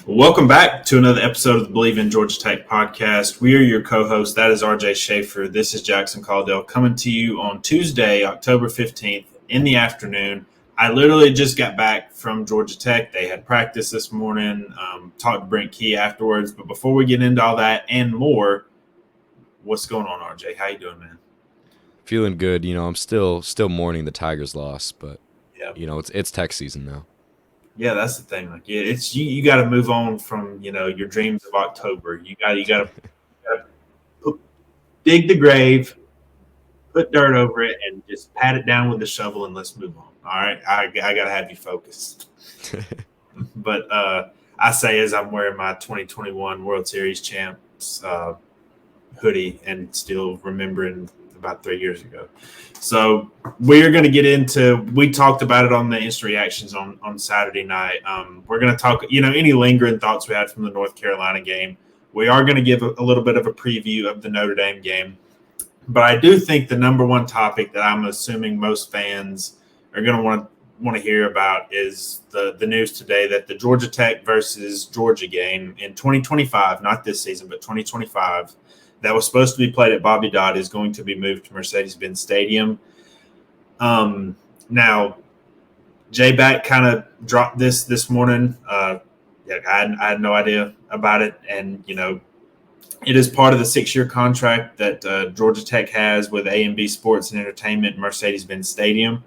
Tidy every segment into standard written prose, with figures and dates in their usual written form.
Welcome back to another episode of the Bleav Georgia Tech podcast. We are your co-hosts. That is RJ Schafer. This is Jackson Caudell coming to you on Tuesday, October 15th in the afternoon. I literally just got back from Georgia Tech. They had practice this morning, talked to Brent Key afterwards. But before we get into all that and more, what's going on, RJ? How you doing, man? Feeling good. I'm still mourning the Tigers' loss, but Yeah. It's Tech season now. Yeah, that's the thing. Like, it's you got to move on from your dreams of October. You got to dig the grave, put dirt over it, and just pat it down with a shovel, and let's move on. All right, I got to have you focused. But I say as I'm wearing my 2021 World Series champs hoodie and still remembering about 3 years ago. So we are going to get into, we talked about it on the instant reactions on Saturday night. We're going to talk, any lingering thoughts we had from the North Carolina game. We are going to give a little bit of a preview of the Notre Dame game. But I do think the number one topic that I'm assuming most fans are going to want to hear about is the news today that the Georgia Tech versus Georgia game in 2025, not this season, but 2025, that was supposed to be played at Bobby Dodd is going to be moved to Mercedes Benz Stadium. Now, J Batt kind of dropped this morning. I had no idea about it. And, it is part of the 6-year contract that Georgia Tech has with A&B Sports and Entertainment Mercedes Benz Stadium.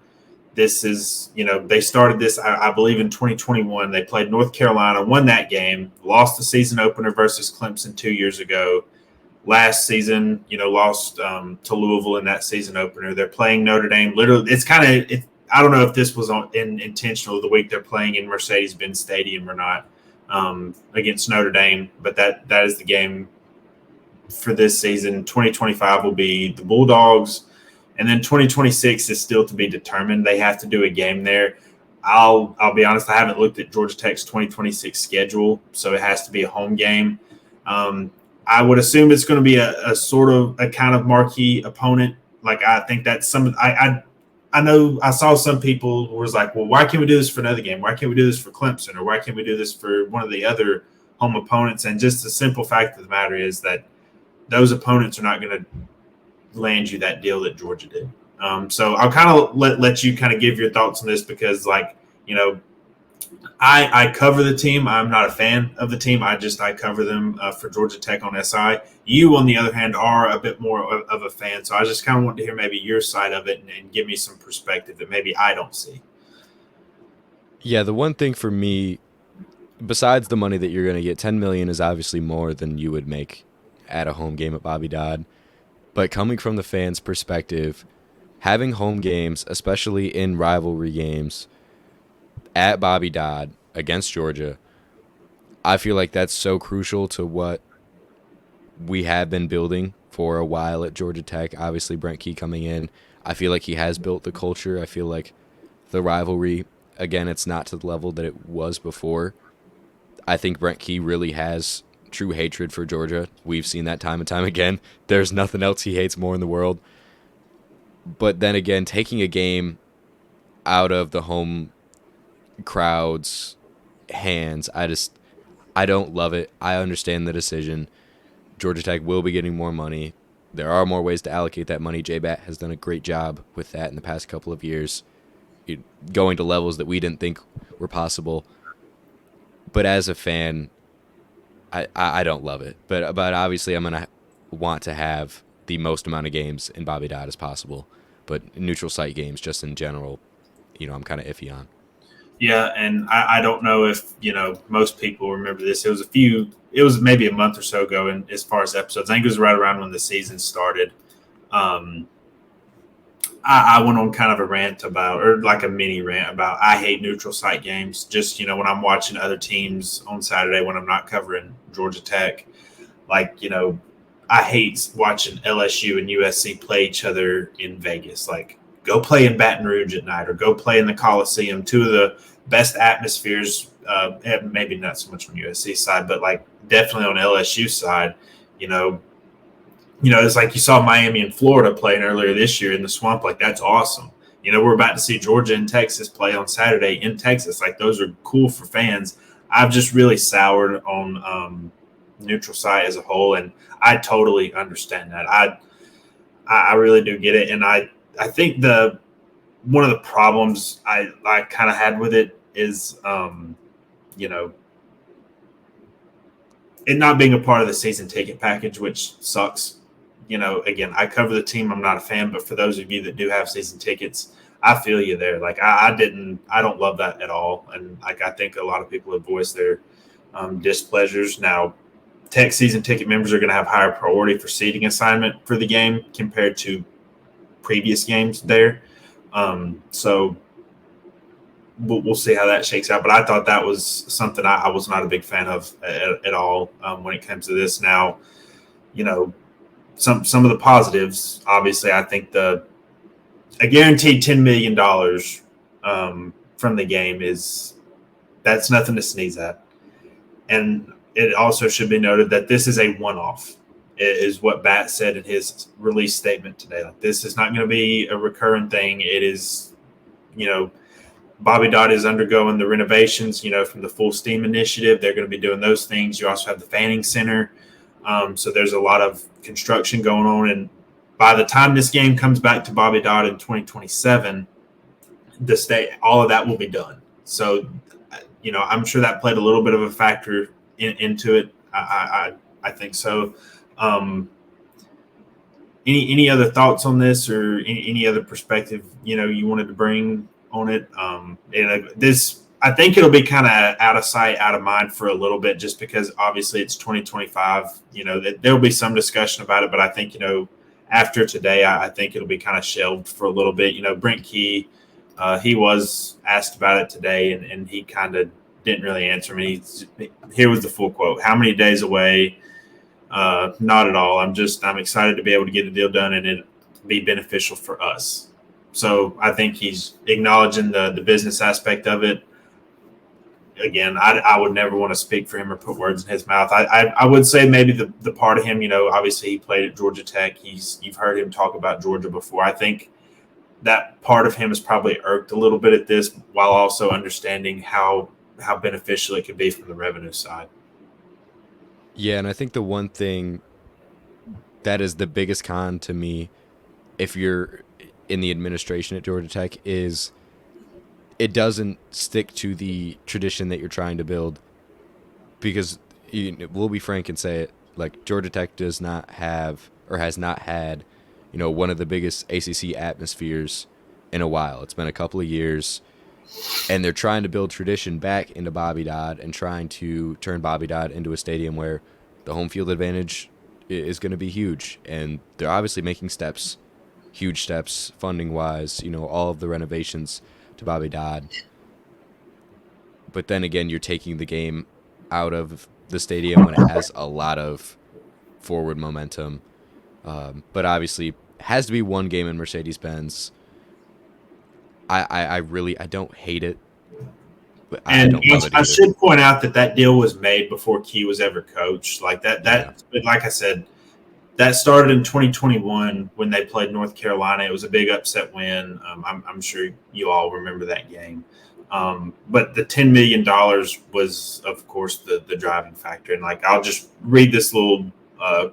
This is, they started this, I believe, in 2021. They played North Carolina, won that game, lost the season opener versus Clemson 2 years ago. Last season, lost to Louisville in that season opener. They're playing Notre Dame. Literally, it's kind of I don't know if this was intentional the week they're playing in Mercedes-Benz Stadium or not against Notre Dame, but that is the game for this season. 2025 will be the Bulldogs, and then 2026 is still to be determined. They have to do a game there. I'll be honest, I haven't looked at Georgia Tech's 2026 schedule, so it has to be a home game. I would assume it's going to be a sort of a kind of marquee opponent. Like, I think that's some. I know I saw some people who was like, well, why can't we do this for another game? Why can't we do this for Clemson? Or why can't we do this for one of the other home opponents? And just the simple fact of the matter is that those opponents are not going to land you that deal that Georgia did. So I'll kind of let you kind of give your thoughts on this because, I cover the team. I'm not a fan of the team. I cover them for Georgia Tech on SI. You, on the other hand, are a bit more of a fan. So I just kind of want to hear maybe your side of it and give me some perspective that maybe I don't see. Yeah, the one thing for me, besides the money that you're going to get, $10 million is obviously more than you would make at a home game at Bobby Dodd. But coming from the fans' perspective, having home games, especially in rivalry games, at Bobby Dodd against Georgia, I feel like that's so crucial to what we have been building for a while at Georgia Tech. Obviously, Brent Key coming in, I feel like he has built the culture. I feel like the rivalry, again, it's not to the level that it was before. I think Brent Key really has true hatred for Georgia. We've seen that time and time again. There's nothing else he hates more in the world. But then again, taking a game out of the home crowd's hands, I don't love it. I understand the decision. Georgia Tech will be getting more money. There are more ways to allocate that money. J Batt has done a great job with that in the past couple of years, going to levels that we didn't think were possible. But as a fan, I don't love it. But obviously I'm going to want to have the most amount of games in Bobby Dodd as possible. But neutral site games just in general, I'm kind of iffy on. Yeah, and I don't know if, most people remember this. It was maybe a month or so ago, and as far as episodes, I think it was right around when the season started. I went on kind of a rant about, or like a mini rant about, I hate neutral site games. Just, when I'm watching other teams on Saturday when I'm not covering Georgia Tech, I hate watching LSU and USC play each other in Vegas. Like, go play in Baton Rouge at night or go play in the Coliseum, two of the best atmospheres, maybe not so much on USC side, but definitely on LSU side. It's like you saw Miami and Florida playing earlier this year in the Swamp. That's awesome. We're about to see Georgia and Texas play on Saturday in Texas. Those are cool for fans. I've just really soured on neutral site as a whole, and I totally understand that. I really do get it, and I think one of the problems I kind of had with it is you know, it not being a part of the season ticket package, which sucks. Again, I cover the team. I'm not a fan, but for those of you that do have season tickets, I feel you there. Like I don't love that at all, and like I think a lot of people have voiced their displeasures. Now, Tech season ticket members are going to have higher priority for seating assignment for the game compared to previous games there. So we'll see how that shakes out. But I thought that was something I was not a big fan of at all when it comes to this. Now, some of the positives, obviously, I think a guaranteed $10 million from the game that's nothing to sneeze at. And it also should be noted that this is a one-off, is what Batt said in his release statement today. Like, this is not going to be a recurring thing. It is, Bobby Dodd is undergoing the renovations, from the Full Steam initiative. They're going to be doing those things. You also have the Fanning Center. So there's a lot of construction going on. And by the time this game comes back to Bobby Dodd in 2027, all of that will be done. So, I'm sure that played a little bit of a factor into it. I think so. Any other thoughts on this, or any other perspective, you wanted to bring on it? I think it'll be kind of out of sight, out of mind for a little bit, just because obviously it's 2025. There'll be some discussion about it, but I think, after today, I think it'll be kind of shelved for a little bit. Brent Key, he was asked about it today, and he kind of didn't really answer me. Here was the full quote: "How many days away? Not at all. I'm excited to be able to get the deal done and it be beneficial for us." So I think he's acknowledging the business aspect of it. Again, I would never want to speak for him or put words in his mouth. I would say maybe the part of him, obviously he played at Georgia Tech. You've heard him talk about Georgia before. I think that part of him is probably irked a little bit at this, while also understanding how beneficial it could be from the revenue side. Yeah, and I think the one thing that is the biggest con to me, if you're in the administration at Georgia Tech, is it doesn't stick to the tradition that you're trying to build. Because we'll be frank and say it, like, Georgia Tech does not have, or has not had, one of the biggest ACC atmospheres in a while. It's been a couple of years, and they're trying to build tradition back into Bobby Dodd and trying to turn Bobby Dodd into a stadium where the home field advantage is going to be huge. And they're obviously making steps, huge steps, funding-wise, all of the renovations to Bobby Dodd. But then again, you're taking the game out of the stadium when it has a lot of forward momentum. But obviously, has to be one game in Mercedes Benz. I don't hate it. But I should point out that deal was made before Key was ever coached. Like that, like I said, that started in 2021 when they played North Carolina. It was a big upset win. I'm sure you all remember that game. But the $10 million was, of course, the driving factor. And like, I'll just read this little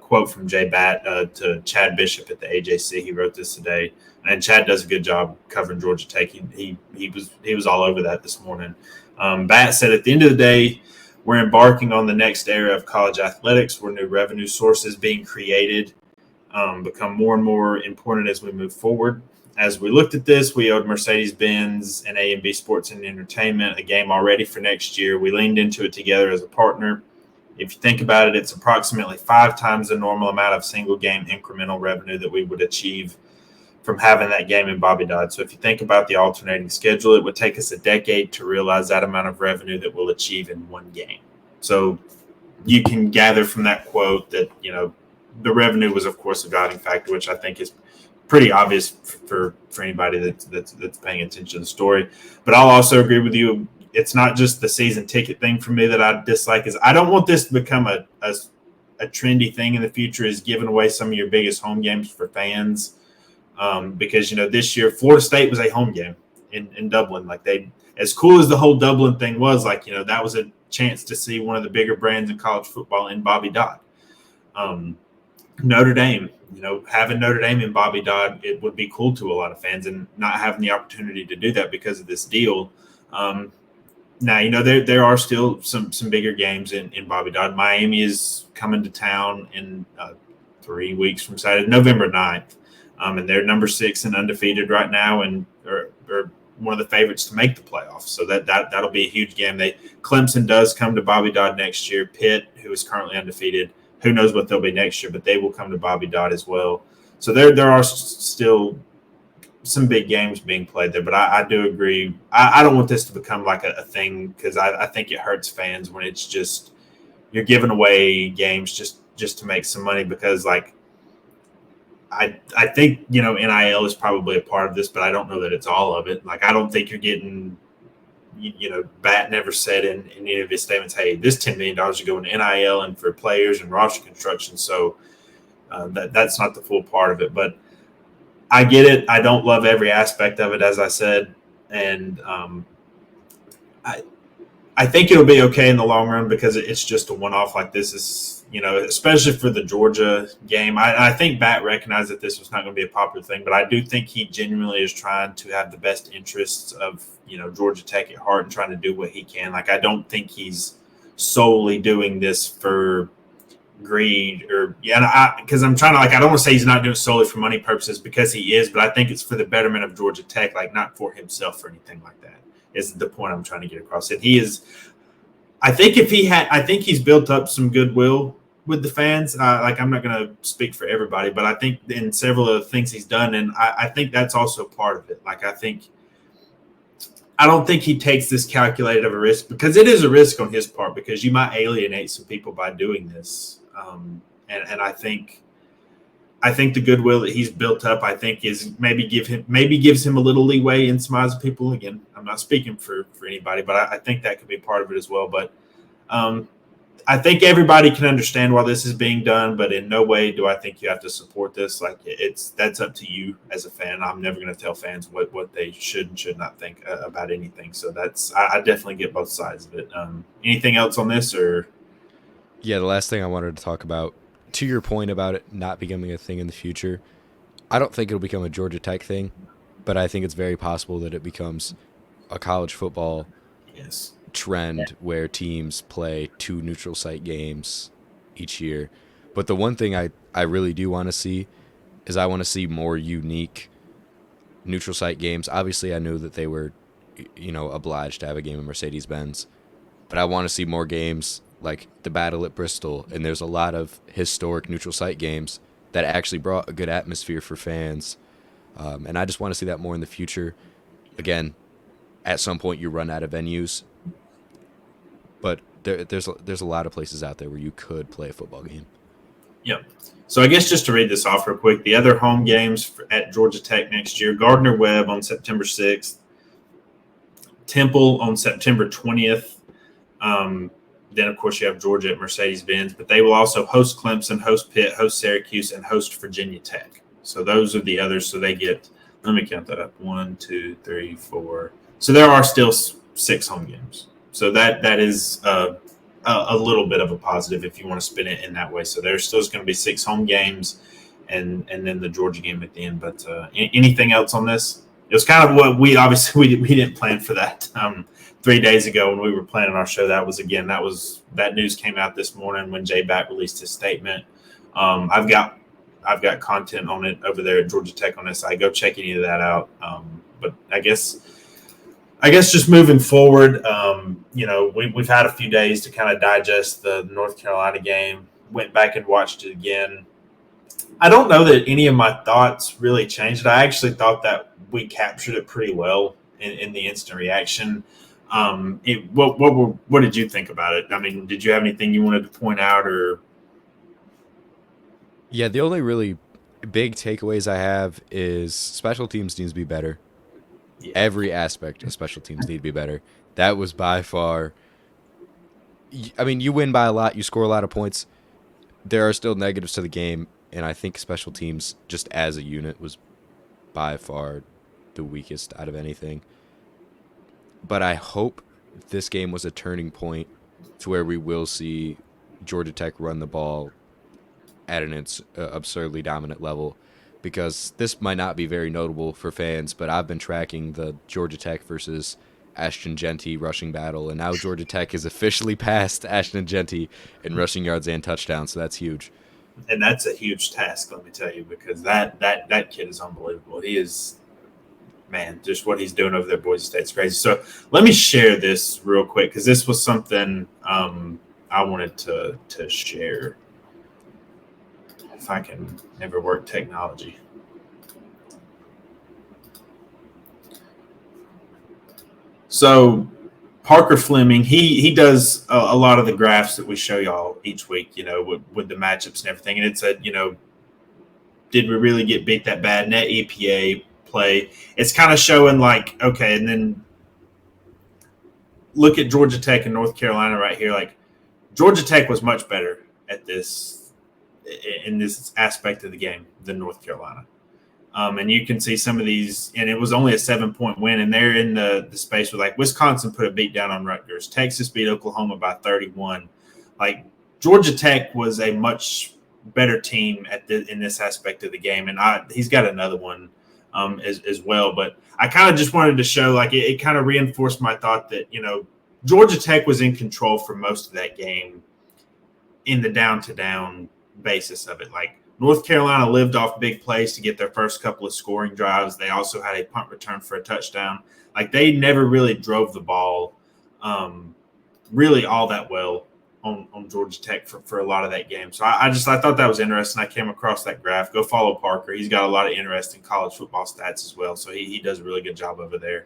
quote from J Batt to Chad Bishop at the AJC. He wrote this today, and Chad does a good job covering Georgia Tech. He was all over that this morning. Batt said, "At the end of the day, we're embarking on the next era of college athletics, where new revenue sources being created become more and more important as we move forward. As we looked at this, we owed Mercedes Benz and A&B Sports and Entertainment a game already for next year. We leaned into it together as a partner. If you think about it, it's approximately 5 times the normal amount of single game incremental revenue that we would achieve from having that game in Bobby Dodd. So if you think about the alternating schedule, it would take us a decade to realize that amount of revenue that we'll achieve in one game." So you can gather from that quote that, the revenue was, of course, a driving factor, which I think is pretty obvious for anybody that's paying attention to the story. But I'll also agree with you. It's not just the season ticket thing for me that I dislike. Is I don't want this to become a trendy thing in the future, is giving away some of your biggest home games for fans. Because, this year Florida State was a home game in Dublin. Like, as cool as the whole Dublin thing was, like, that was chance to see one of the bigger brands in college football in Bobby Dodd. Notre Dame, having Notre Dame in Bobby Dodd, it would be cool to a lot of fans, and not having the opportunity to do that because of this deal. Now, there are still some bigger games in Bobby Dodd. Miami is coming to town in 3 weeks from Saturday, November 9th. And they're number 6 and undefeated right now, and are one of the favorites to make the playoffs. So that'll be a huge game. Clemson does come to Bobby Dodd next year. Pitt, who is currently undefeated, who knows what they'll be next year, but they will come to Bobby Dodd as well. So there are still some big games being played there, but I do agree. I don't want this to become like a thing, because I think it hurts fans when it's just you're giving away games just to make some money, because like I think NIL is probably a part of this, but I don't know that it's all of it. Like I don't think you're getting Batt never said in any of his statements, hey, this $10 million is going to NIL and for players and roster construction. So that's not the full part of it, but I get it. I don't love every aspect of it, as I said, and I think it'll be okay in the long run, because it's just a one-off. Like this is, especially for the Georgia game. I think Batt recognized that this was not going to be a popular thing, but I do think he genuinely is trying to have the best interests of, Georgia Tech at heart and trying to do what he can. Like I don't think he's solely doing this for greed because I'm trying to, I don't want to say he's not doing it solely for money purposes, because he is, but I think it's for the betterment of Georgia Tech, like not for himself or anything like that. Is the point I'm trying to get across. And he is, I think he's built up some goodwill with the fans. I'm not going to speak for everybody, but I think in several of the things he's done, and I think that's also part of it. I don't think he takes this calculated of a risk, because it is a risk on his part, because you might alienate some people by doing this. And I think the goodwill that he's built up, I think, is maybe gives him a little leeway in some eyes of people. Again, I'm not speaking for anybody, but I think that could be part of it as well. But I think everybody can understand why this is being done, but in no way do I think you have to support this. That's up to you as a fan. I'm never going to tell fans what they should and should not think about anything. So I definitely get both sides of it. Anything else on this, or? Yeah, the last thing I wanted to talk about, to your point about it not becoming a thing in the future, I don't think it'll become a Georgia Tech thing, but I think it's very possible that it becomes a college football trend where teams play 2 neutral site games each year. But the one thing I really do want to see is I want to see more unique neutral site games. Obviously, I know that they were, obliged to have a game in Mercedes Benz, but I want to see more games like the Battle at Bristol, and there's a lot of historic neutral site games that actually brought a good atmosphere for fans. And I just want to see that more in the future. Again, at some point you run out of venues, but there's a lot of places out there where you could play a football game. Yep. So I guess just to read this off real quick, the other home games at Georgia Tech next year: Gardner-Webb on September 6th, Temple on September 20th. Then, of course, you have Georgia at Mercedes Benz, but they will also host Clemson, host Pitt, host Syracuse, and host Virginia Tech. So those are the others. So they get, let me count that up, 1, 2, 3, 4. So there are still 6 home games. So that is a little bit of a positive if you want to spin it in that way. So there's still going to be 6 home games, and then the Georgia game at the end. But anything else on this? It was kind of what we didn't plan for that. 3 days ago when we were planning our show, that news came out this morning when J Batt released his statement. I've got content on it over there at Georgia Tech on this side. Go check any of that out. But I guess just moving forward, we've had a few days to kind of digest the North Carolina game. Went back and watched it again. I don't know that any of my thoughts really changed. I actually thought that we captured it pretty well in the instant reaction. What did you think about it? I mean, did you have anything you wanted to point out, or? Yeah, the only really big takeaways I have is special teams needs to be better. Yeah. Every aspect of special teams need to be better. That was by far. I mean, you win by a lot. You score a lot of points. There are still negatives to the game, and I think special teams, just as a unit, was by far the weakest out of anything. But I hope this game was a turning point to where we will see Georgia Tech run the ball at an absurdly dominant level, because this might not be very notable for fans, but I've been tracking the Georgia Tech versus Ashton Genty rushing battle, and now Georgia Tech has officially passed Ashton Genty in rushing yards and touchdowns, so that's huge. And that's a huge task, let me tell you, because that kid is unbelievable. He is, man, just what he's doing over there at Boise State's crazy. So let me share this real quick, because this was something I wanted to share. If I can never work technology. So Parker Fleming, he does a lot of the graphs that we show y'all each week, with the matchups and everything. And it said, did we really get beat that bad? Net EPA play. It's kind of showing like, okay, and then look at Georgia Tech and North Carolina right here. Like, Georgia Tech was much better at this in this aspect of the game than North Carolina. And you can see some of these, and it was only a 7-point win, and they're in the space where, like, Wisconsin put a beat down on Rutgers. Texas beat Oklahoma by 31. Like, Georgia Tech was a much better team in this aspect of the game, and he's got another one as well. But I kind of just wanted to show, like, it kind of reinforced my thought that, Georgia Tech was in control for most of that game in the down-to-down basis of it. Like, North Carolina lived off big plays to get their first couple of scoring drives. They also had a punt return for a touchdown. Like, they never really drove the ball really all that well on Georgia Tech for a lot of that game. So I thought that was interesting. I came across that graph. Go follow Parker. He's got a lot of interesting college football stats as well. So he does a really good job over there.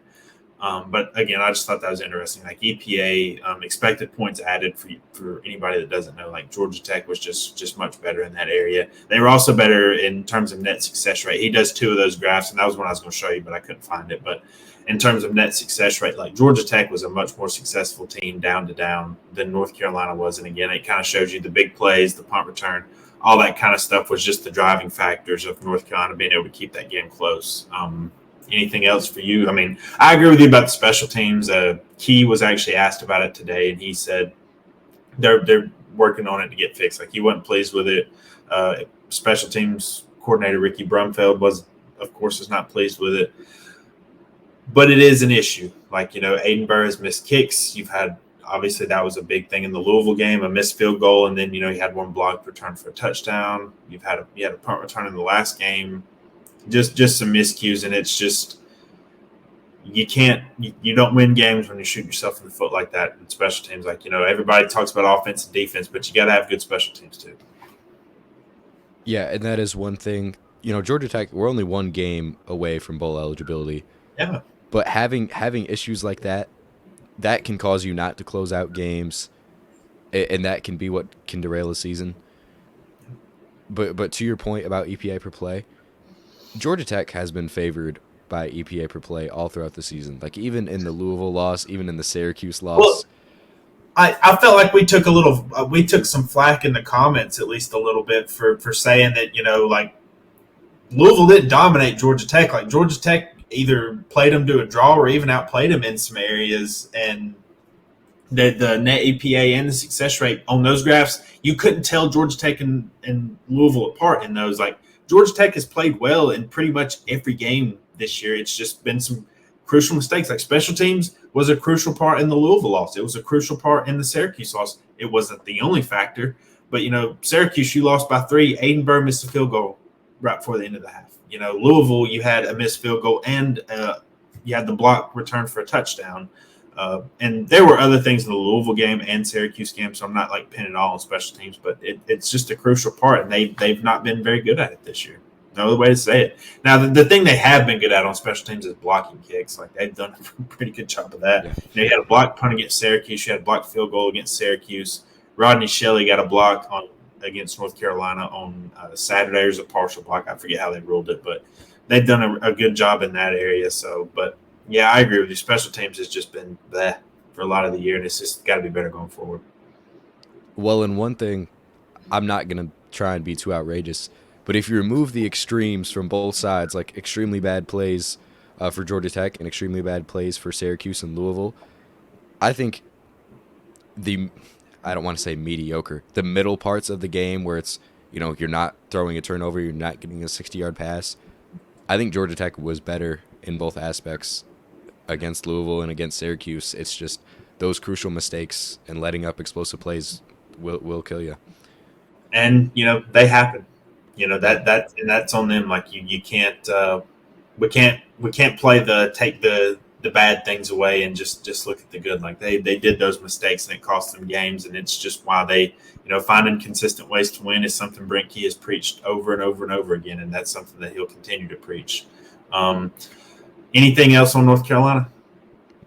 But again, I just thought that was interesting. Like, EPA, expected points added for anybody that doesn't know, like, Georgia Tech was just much better in that area. They were also better in terms of net success rate. He does 2 of those graphs, and that was one I was going to show you, but I couldn't find it. But in terms of net success rate, like, Georgia Tech was a much more successful team down to down than North Carolina was. And again, it kind of shows you the big plays, the punt return, all that kind of stuff was just the driving factors of North Carolina being able to keep that game close. Anything else for you? I mean, I agree with you about the special teams. Key was actually asked about it today, and he said they're working on it to get fixed. Like, he wasn't pleased with it. Special teams coordinator Ricky Brumfeld is not pleased with it. But it is an issue. Like, Aiden Burr has missed kicks. You've had, obviously, that was a big thing in the Louisville game, a missed field goal, and then, you had one blocked return for a touchdown. You had a punt return in the last game. Just some miscues, and it's just you don't win games when you shoot yourself in the foot like that in special teams. Like, everybody talks about offense and defense, but you got to have good special teams too. Yeah, and that is one thing. Georgia Tech, we're only one game away from bowl eligibility. Yeah. But having issues like that can cause you not to close out games, and that can be what can derail a season. But to your point about EPA per play, Georgia Tech has been favored by EPA per play all throughout the season. Like, even in the Louisville loss, even in the Syracuse loss. Well, I felt like we took some flack in the comments, at least a little bit, for saying that, like, Louisville didn't dominate Georgia Tech. Like, Georgia Tech either played them to a draw or even outplayed them in some areas. And the net EPA and the success rate on those graphs, you couldn't tell Georgia Tech and Louisville apart in those. Like, Georgia Tech has played well in pretty much every game this year. It's just been some crucial mistakes. Like, special teams was a crucial part in the Louisville loss. It was a crucial part in the Syracuse loss. It wasn't the only factor. But, Syracuse, you lost by 3. Aiden Burr missed a field goal right before the end of the half. Louisville, you had a missed field goal and you had the block return for a touchdown. And there were other things in the Louisville game and Syracuse game, so I'm not, like, pinning it all on special teams, but it's just a crucial part, and they've not been very good at it this year. No other way to say it. Now, the thing they have been good at on special teams is blocking kicks. Like, they've done a pretty good job of that. Yeah. You had a blocked punt against Syracuse. You had a blocked field goal against Syracuse. Rodney Shelley got a block against North Carolina on Saturday. It was a partial block. I forget how they ruled it, but they've done a good job in that area. So, but yeah, I agree with you. Special teams has just been there for a lot of the year, and it's just got to be better going forward. Well, and one thing, I'm not going to try and be too outrageous, but if you remove the extremes from both sides, like extremely bad plays for Georgia Tech and extremely bad plays for Syracuse and Louisville, I think the I don't want to say mediocre, the middle parts of the game where it's, you're not throwing a turnover, you're not getting a 60-yard pass. I think Georgia Tech was better in both aspects against Louisville and against Syracuse. It's just those crucial mistakes and letting up explosive plays will kill you. And they happen. Yeah. That's on them. Like you can't we can't play the take the bad things away and just look at the good. Like they did those mistakes and it cost them games, and it's just why they finding consistent ways to win is something Brent Key has preached over and over and over again, and that's something that he'll continue to preach. Anything else on North Carolina?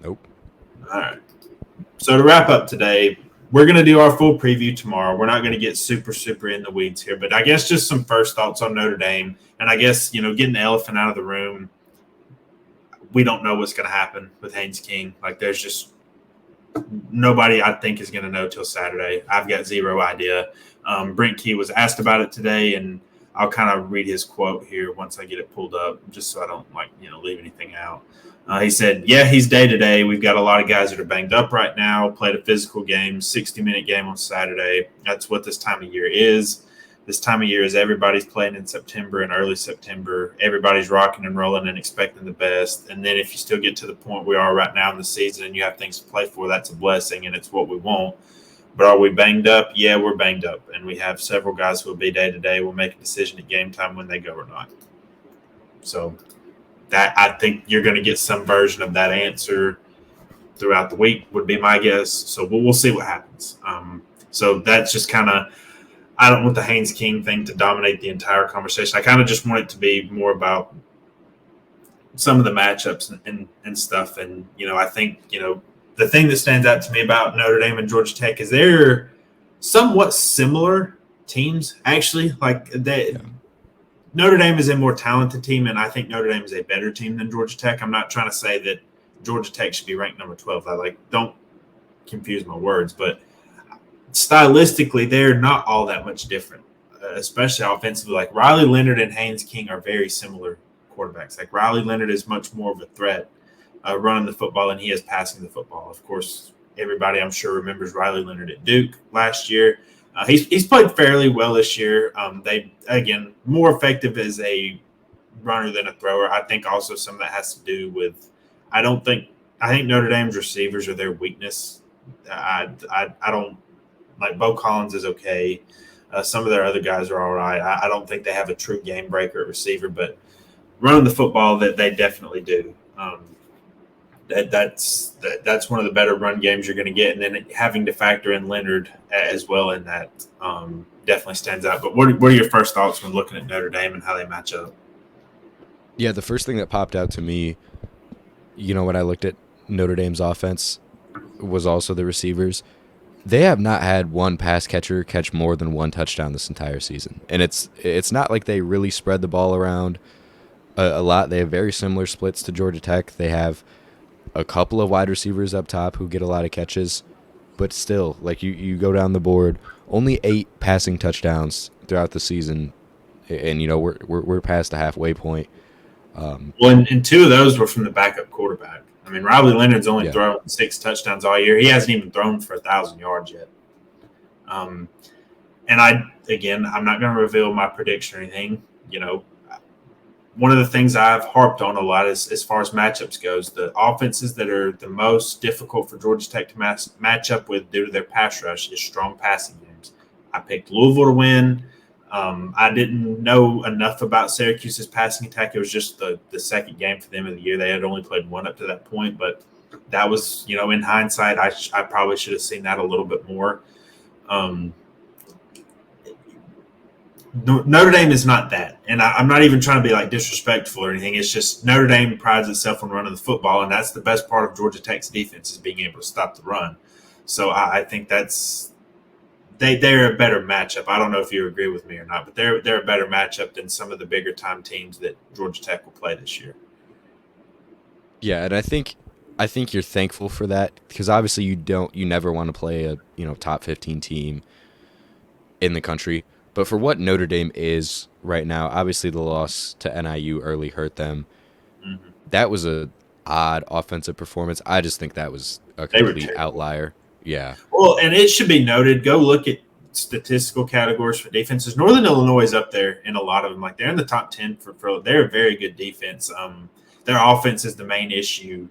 Nope. All right. So to wrap up today, we're going to do our full preview tomorrow. We're not going to get super in the weeds here, but I guess just some first thoughts on Notre Dame. And I guess, getting the elephant out of the room, we don't know what's going to happen with Haynes King. Like, there's just nobody I think is going to know till Saturday. I've got zero idea. Brent Key was asked about it today, and I'll kind of read his quote here once I get it pulled up, just so I don't leave anything out. He said, yeah, he's day-to-day. We've got a lot of guys that are banged up right now, played a physical game, 60-minute game on Saturday. That's what this time of year is. This time of year is everybody's playing in September and early September. Everybody's rocking and rolling and expecting the best. And then if you still get to the point we are right now in the season and you have things to play for, that's a blessing and it's what we want. But are we banged up? Yeah, we're banged up. And we have several guys who will be day-to-day. We'll make a decision at game time when they go or not. So that I think you're going to get some version of that answer throughout the week would be my guess. So we'll see what happens. So that's just kind of – I don't want the Haynes King thing to dominate the entire conversation. I kind of just want it to be more about some of the matchups and stuff. And, I think, the thing that stands out to me about Notre Dame and Georgia Tech is they're somewhat similar teams, actually. Like Notre Dame is a more talented team, and I think Notre Dame is a better team than Georgia Tech. I'm not trying to say that Georgia Tech should be ranked number 12. Don't confuse my words, but stylistically, they're not all that much different, especially offensively. Like Riley Leonard and Haynes King are very similar quarterbacks. Like Riley Leonard is much more of a threat running the football, and he is passing the football. Of course, everybody I'm sure remembers Riley Leonard at Duke last year. He's played fairly well this year. They, again, more effective as a runner than a thrower. I think also some of that has to do with I think Notre Dame's receivers are their weakness. I don't like Bo Collins is okay. Some of their other guys are all right. I don't think they have a true game breaker at receiver, but running the football that they definitely do. That's one of the better run games you're going to get, and then having to factor in Leonard as well in that definitely stands out. But what are your first thoughts when looking at Notre Dame and how they match up? Yeah, the first thing that popped out to me, when I looked at Notre Dame's offense, was also the receivers. They have not had one pass catcher catch more than one touchdown this entire season, and it's not like they really spread the ball around a lot. They have very similar splits to Georgia Tech. They have a couple of wide receivers up top who get a lot of catches, but still, like you go down the board, only 8 passing touchdowns throughout the season, and we're past the halfway point. And 2 of those were from the backup quarterback. I mean, Riley Leonard's only thrown 6 touchdowns all year. He hasn't even thrown for 1,000 yards yet. And I'm not going to reveal my prediction or anything. One of the things I've harped on a lot is as far as matchups goes, the offenses that are the most difficult for Georgia Tech to match up with due to their pass rush is strong passing games. I picked Louisville to win. I didn't know enough about Syracuse's passing attack. It was just the second game for them of the year. They had only played one up to that point, but that was, in hindsight, I probably should have seen that a little bit more. Notre Dame is not that, and I'm not even trying to be like disrespectful or anything. It's just Notre Dame prides itself on running the football, and that's the best part of Georgia Tech's defense is being able to stop the run. So I think that's they're a better matchup. I don't know if you agree with me or not, but they're a better matchup than some of the bigger time teams that Georgia Tech will play this year. Yeah, and I think you're thankful for that because obviously you never want to play a top 15 team in the country. But for what Notre Dame is right now, obviously the loss to NIU early hurt them. Mm-hmm. That was a odd offensive performance. I just think that was a complete outlier. Yeah. Well, and it should be noted, go look at statistical categories for defenses. Northern Illinois is up there in a lot of them. Like they're in the top 10 for they're a very good defense. Their offense is the main issue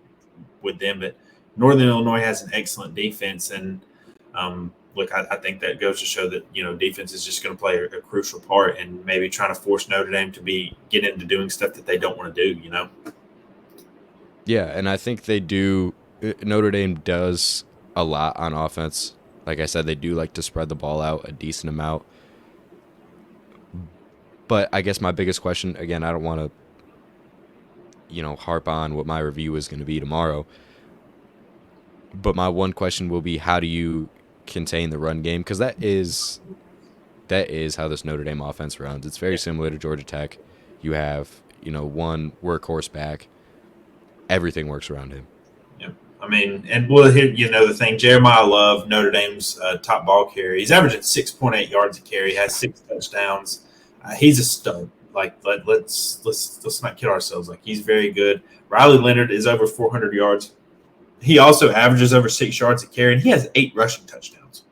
with them, but Northern Illinois has an excellent defense. And look, I think that goes to show that, defense is just going to play a crucial part in maybe trying to force Notre Dame to get into doing stuff that they don't want to do, Yeah, and I think they do. Notre Dame does a lot on offense. Like I said, they do like to spread the ball out a decent amount. But I guess my biggest question, again, I don't want to, harp on what my review is going to be tomorrow. But my one question will be, how do you contain the run game? Because that is how this Notre Dame offense runs. It's very similar to Georgia Tech. You have, one workhorse back. Everything works around him. Yeah. I mean, and we'll hit, the thing, Jeremiah Love, Notre Dame's top ball carrier. He's averaging 6.8 yards a carry, has 6 touchdowns. He's a stud. Like, let's not kid ourselves. Like, he's very good. Riley Leonard is over 400 yards. He also averages over 6 yards a carry, and he has 8 rushing touchdowns.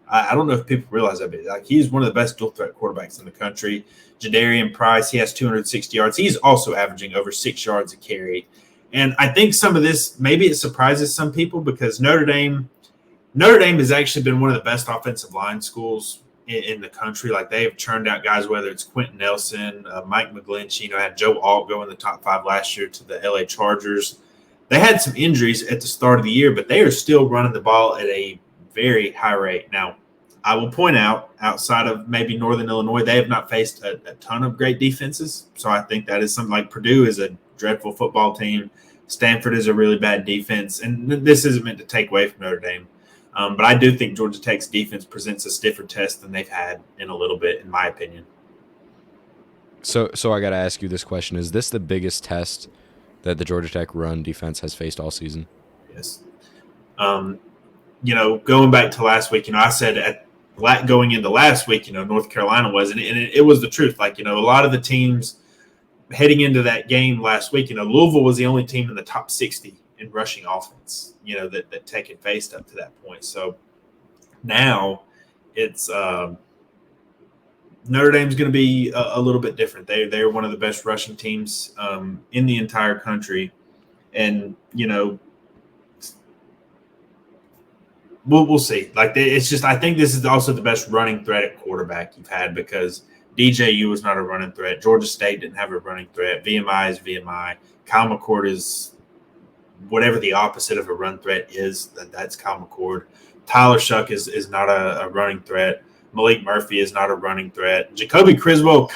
I don't know if people realize that, but like he's one of the best dual threat quarterbacks in the country. Jadarian Price, he has 260 yards. He's also averaging over 6 yards a carry. And I think some of this, maybe it surprises some people because Notre Dame has actually been one of the best offensive line schools in the country. Like they have churned out guys, whether it's Quentin Nelson, Mike McGlinchey, had Joe Alt go in the top 5 last year to the LA Chargers. They had some injuries at the start of the year, but they are still running the ball at a very high rate. Now, I will point out, outside of maybe Northern Illinois, they have not faced a ton of great defenses. So I think that is something. Like Purdue is a dreadful football team. Stanford is a really bad defense. And this isn't meant to take away from Notre Dame. But I do think Georgia Tech's defense presents a stiffer test than they've had in a little bit, in my opinion. So I got to ask you this question. Is this the biggest test that the Georgia Tech run defense has faced all season? Yes. Going back to last week, I said going into last week, North Carolina was, and it was the truth. Like, a lot of the teams heading into that game last week, Louisville was the only team in the top 60 in rushing offense, that Tech had faced up to that point. So now it's Notre Dame's going to be a little bit different. They're one of the best rushing teams in the entire country. And, we'll see. Like, it's just, I think this is also the best running threat at quarterback you've had because DJU was not a running threat. Georgia State didn't have a running threat. VMI is VMI. Kyle McCord is whatever the opposite of a run threat is. That's Kyle McCord. Tyler Shuck is not a running threat. Malik Murphy is not a running threat. Jacoby Criswell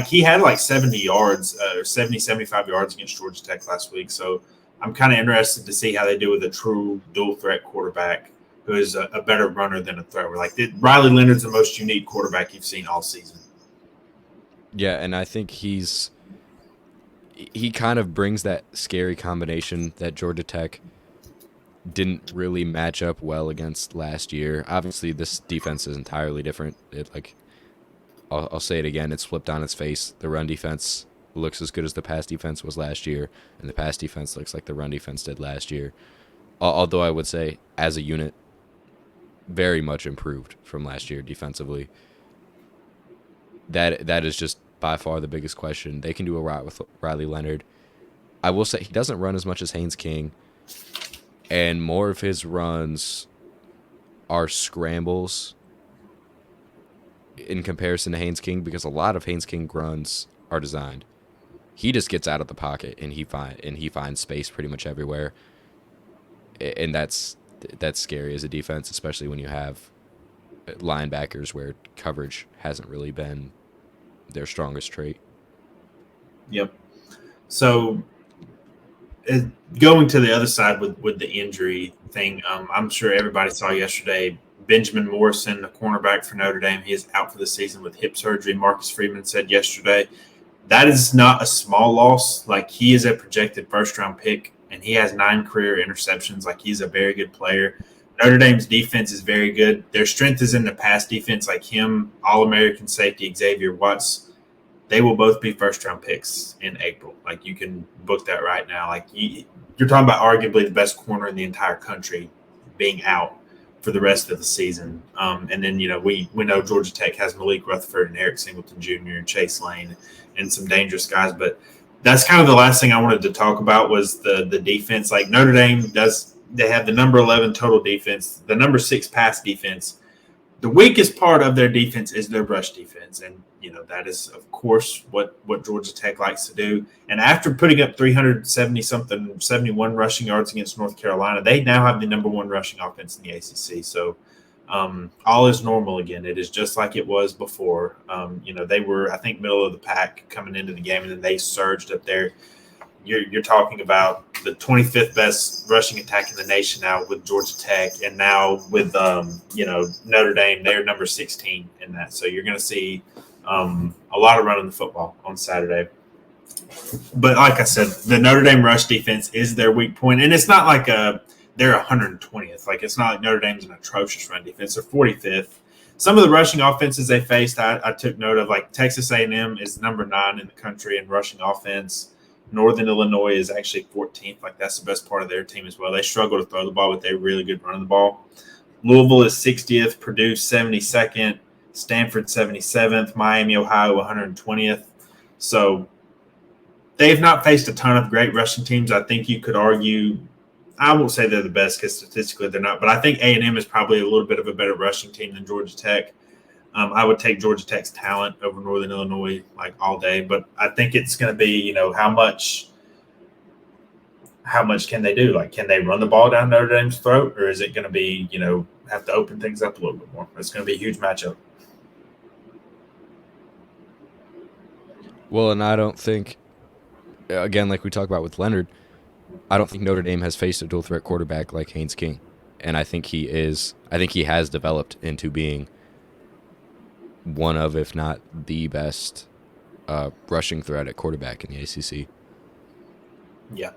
he had like 70 yards or 70, 75 yards against Georgia Tech last week. So I'm kind of interested to see how they do with a true dual threat quarterback who is a better runner than a threat. Riley Leonard's the most unique quarterback you've seen all season. Yeah, and I think he kind of brings that scary combination that Georgia Tech didn't really match up well against last year. Obviously, this defense is entirely different. I'll say it again, it's flipped on its face. The run defense looks as good as the pass defense was last year, and the pass defense looks like the run defense did last year. Although I would say, as a unit, very much improved from last year defensively. That is just by far the biggest question. They can do a lot with Riley Leonard. I will say he doesn't run as much as Haynes King, and more of his runs are scrambles in comparison to Haynes King because a lot of Haynes King runs are designed. He just gets out of the pocket and he finds space pretty much everywhere, and that's scary as a defense, especially when you have linebackers where coverage hasn't really been their strongest trait. Yep. So going to the other side with the injury thing, I'm sure everybody saw yesterday Benjamin Morrison, the cornerback for Notre Dame, he is out for the season with hip surgery. Marcus Freeman said yesterday that is not a small loss. Like, he is a projected first-round pick, and he has 9 career interceptions. Like, he's a very good player. Notre Dame's defense is very good. Their strength is in the pass defense, like him, All-American safety Xavier Watts. They will both be first-round picks in April. Like, you can book that right now. Like, you're talking about arguably the best corner in the entire country being out for the rest of the season. And then, we know Georgia Tech has Malik Rutherford and Eric Singleton Jr. and Chase Lane and some dangerous guys. But that's kind of the last thing I wanted to talk about was the defense. Like Notre Dame they have the number 11 total defense, the number 6 pass defense. The weakest part of their defense is their rush defense. And, that is, of course, what Georgia Tech likes to do. And after putting up 71 rushing yards against North Carolina, they now have the number 1 rushing offense in the ACC. So all is normal again. It is just like it was before. They were, I think, middle of the pack coming into the game, and then they surged up there. You're talking about the 25th best rushing attack in the nation now with Georgia Tech, and now with Notre Dame, they're number 16 in that. So you're going to see a lot of running the football on Saturday. But like I said, the Notre Dame rush defense is their weak point, and it's not like they're 120th. Like it's not like Notre Dame's an atrocious run defense. They're 45th. Some of the rushing offenses they faced, I took note of. Like Texas A&M is number 9 in the country in rushing offense. Northern Illinois is actually 14th. Like that's the best part of their team as well. They struggle to throw the ball, but they're really good running the ball. Louisville is 60th. Purdue 72nd. Stanford 77th. Miami, Ohio 120th. So they've not faced a ton of great rushing teams. I think you could argue. I won't say they're the best because statistically they're not, but I think A&M is probably a little bit of a better rushing team than Georgia Tech. I would take Georgia Tech's talent over Northern Illinois like all day, but I think it's going to be, how much can they do? Like, can they run the ball down Notre Dame's throat, or is it going to be, have to open things up a little bit more? It's going to be a huge matchup. Well, and I don't think, again, like we talked about with Leonard, I don't think Notre Dame has faced a dual threat quarterback like Haynes King. And I think he has developed into being one of, if not the best rushing threat at quarterback in the ACC. Yeah.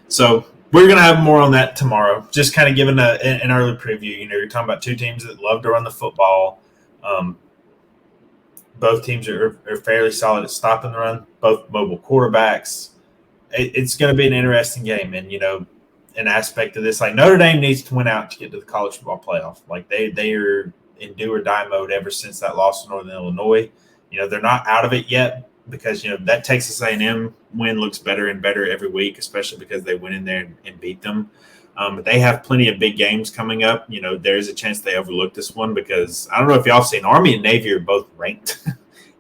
So we're going to have more on that tomorrow. Just kind of giving an early preview. You're talking about two teams that love to run the football. Both teams are fairly solid at stopping the run, both mobile quarterbacks. It's going to be an interesting game. And, an aspect of this, like Notre Dame needs to win out to get to the college football playoff. Like they are in do or die mode ever since that loss to Northern Illinois. They're not out of it yet because, that Texas A&M win looks better and better every week, especially because they went in there and beat them. But they have plenty of big games coming up. There's a chance they overlook this one because I don't know if y'all seen Army and Navy are both ranked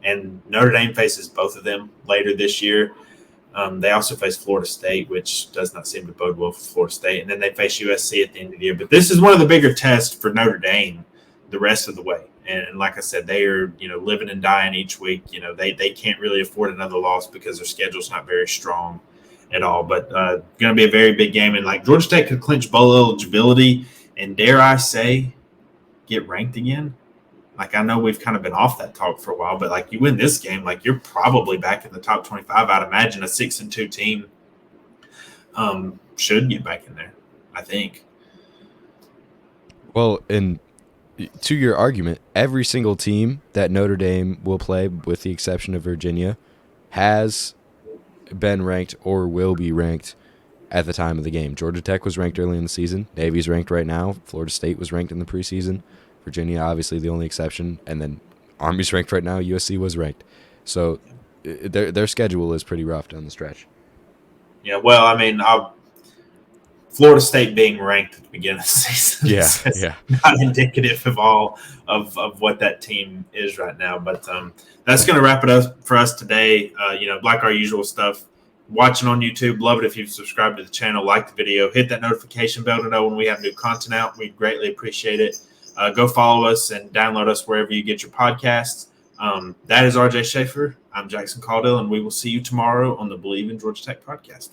and Notre Dame faces both of them later this year. They also face Florida State, which does not seem to bode well for Florida State. And then they face USC at the end of the year. But this is one of the bigger tests for Notre Dame the rest of the way. And like I said, they are, living and dying each week. They can't really afford another loss because their schedule's not very strong at all. But going to be a very big game. And like Georgia Tech could clinch bowl eligibility and, dare I say, get ranked again. Like I know we've kind of been off that talk for a while, but like you win this game, like you're probably back in the top 25. I'd imagine a 6-2 team should get back in there, I think. Well, and to your argument, every single team that Notre Dame will play, with the exception of Virginia, has been ranked or will be ranked at the time of the game. Georgia Tech was ranked early in the season. Navy's ranked right now. Florida State was ranked in the preseason. Virginia, obviously, the only exception. And then Army's ranked right now. USC was ranked. So their schedule is pretty rough down the stretch. Yeah, well, I mean, Florida State being ranked at the beginning of the season is not indicative of all of what that team is right now. But that's going to wrap it up for us today. Like our usual stuff, watching on YouTube, love it if you've subscribed to the channel, like the video, hit that notification bell to know when we have new content out. We'd greatly appreciate it. Go follow us and download us wherever you get your podcasts. That is RJ Schafer. I'm Jackson Caudell, and we will see you tomorrow on the Bleav in Georgia Tech podcast.